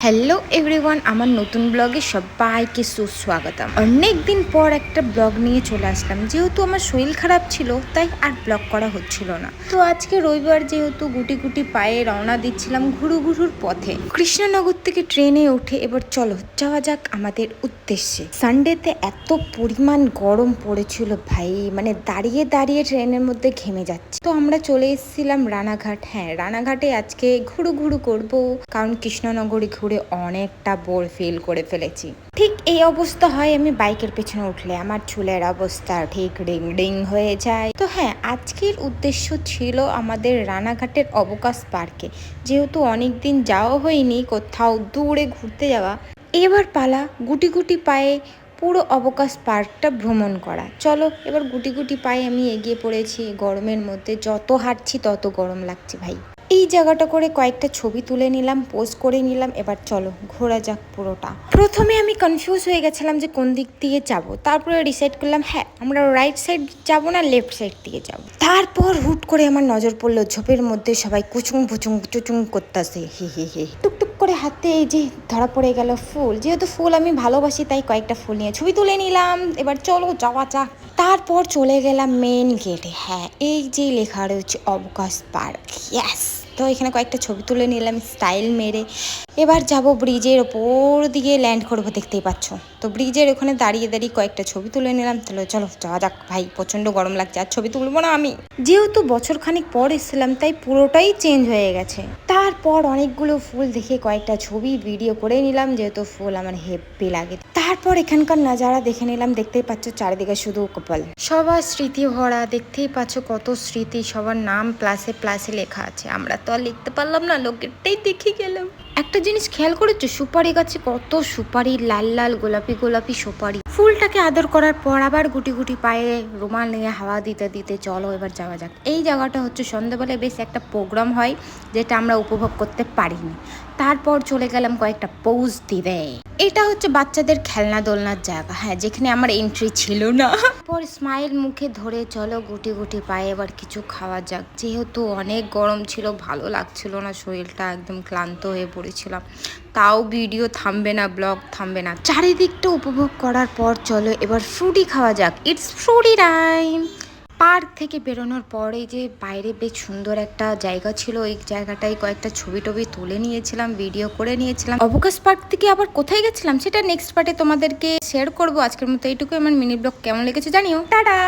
Hello everyone, আমার নতুন ব্লগে সবাইকে সুস্বাগতম। অনেক দিন পর একটা ব্লগ নিয়ে চলে আসলাম। যেহেতু আমার শরীর খারাপ ছিল তাই আর ব্লগ করা হচ্ছিল না। তো আজকে রবিবার যেহেতু গুটি গুটি পায়ে রওনা দিচ্ছিলাম ঘুরুর পথে। কৃষ্ণনগর থেকে ট্রেনে উঠে এবার চলো যাওয়া যাক আমাদের উদ্দেশ্যে। সানডেতে এত পরিমাণ গরম পড়েছিল ভাই, মানে দাঁড়িয়ে দাঁড়িয়ে ট্রেনের মধ্যে ঘেমে যাচ্ছে। তো আমরা চলে এসেছিলাম রানাঘাট। হ্যাঁ, রানাঘাটে আজকে ঘুরু করবো, কারণ কৃষ্ণনগরে ঘুরে অনেকটা বোর ফিল করে ফেলেছি। ঠিক এই অবস্থা হয় আমি বাইকের পেছনে উঠলে, আমার চুলের অবস্থা ঠিক রিং রিং হয়ে যায়। তো হ্যাঁ, আজকের উদ্দেশ্য ছিল আমাদের রানাঘাটের অবকাশ পার্কে। যেহেতু অনেক দিন যাওয়া হয়নি কোথাও দূরে ঘুরতে যাওয়া, এবার পালা গুটি গুটি পায়ে পুরো অবকাশ পার্কটা ভ্রমণ করা। চলো এবার গুটি গুটি পায়ে আমি এগিয়ে পড়েছি। গরমের মধ্যে যত হাঁটছি তত গরম লাগছে ভাই। এই জায়গাটা করে কয়েকটা ছবি তুলে নিলাম, পোস্ট করে নিলাম। এবার চলো ঘোরা যাক পুরোটা। প্রথমে আমি কনফিউজ হয়ে গেছিলাম যে কোন দিক দিয়ে যাব, তারপরে ডিসাইড করলাম হ্যাঁ আমরা রাইট সাইড যাব না লেফট সাইড দিয়ে যাব। তারপর হুট করে আমার নজর পড়লো ঝোপের মধ্যে সবাই কুচুং চুচুং করতেছে, হে টুকটুক করে হাতে এই যে ধরা পড়ে গেল ফুল। যেহেতু ফুল আমি ভালোবাসি তাই কয়েকটা ফুল নিয়ে ছবি তুলে নিলাম। এবার চলো যাওয়া যাক। তারপর চলে গেলাম মেন গেটে। হ্যাঁ, এই যে লেখা রয়েছে অবকাশ পার্ক, ইয়েস। তো এখানে কয়েকটা ছবি তুলে নিলাম স্টাইল মেরে। এবার যাব ব্রিজের ওপর দিকে ল্যান্ড করবো, দেখতেই পাচ্ছ। তো ব্রিজের ওখানে দাঁড়িয়ে দাঁড়িয়ে কয়েকটা ছবি তুলে নিলাম। তাহলে চলো যাওয়া যাক ভাই, প্রচণ্ড গরম লাগছে, আর ছবি তুলবো না আমি। যেহেতু বছরখানিক পর এসেছিলাম তাই পুরোটাই চেঞ্জ হয়ে গেছে। তারপর অনেকগুলো ফুল দেখে কয়েকটা ছবি ভিডিও করে নিলাম, যেহেতু ফুল আমার হেব্বি লাগে। তারপর এখানকার নাজারা দেখে নিলাম। দেখতেই পাচ্ছ চারিদিকে শুধু কপাল, সবার স্মৃতি ভরা। দেখতেই পাচ্ছ কত স্মৃতি, সবার নাম প্লাসে প্লাসে লেখা আছে। আমরা তো আর লিখতে পারলাম না, লোকেরটাই দেখে গেলাম। একটা জিনিস খেয়াল করেছো, সুপারি গাছে কত সুপারি, লাল লাল গোলাপি গোলাপি সুপারি। ফুলটাকে আদর করার পর আবার গুটি গুটি পায়ে রুমাল নিয়ে হাওয়া দিতে দিতে চলো এবার যাওয়া যাক। এই জায়গাটা হচ্ছে সন্ধ্যাবেলায় বেশ একটা প্রোগ্রাম হয়, যেটা আমরা উপভোগ করতে পারিনি। তারপর চলে গেলাম কয়েকটা পোজ দিতে। এটা হচ্ছে বাচ্চাদের খেলনা দোলনার জায়গা, হ্যাঁ, যেখানে আমার এন্ট্রি ছিল না। পর স্মাইল মুখে ধরে চলো গুটি গুটি পায়ে এবার কিছু খাওয়া যাক। যেহেতু অনেক গরম ছিল, ভালো লাগছিল না, শরীরটা একদম ক্লান্ত হয়ে পড়েছিলাম। তাও ভিডিও থামবে না, ব্লগ থামবে না। চারিদিকটা উপভোগ করার পর চলো এবার ফ্রুটি খাওয়া যাক। It's Frooti time. পার্ক থেকে বেরোনোর পরে যে বাইরে বেশ সুন্দর একটা জায়গা ছিল, ওই জায়গাটায় কয়েকটা ছবি টবি তুলে নিয়েছিলাম, ভিডিও করে নিয়েছিলাম। অবকাশ পার্ক থেকে আবার কোথায় গেছিলাম সেটা নেক্সট পার্টে তোমাদেরকে শেয়ার করবো। আজকের মতো এইটুকু। আমার মিনি ব্লগ কেমন লেগেছে জানিও। টাটা।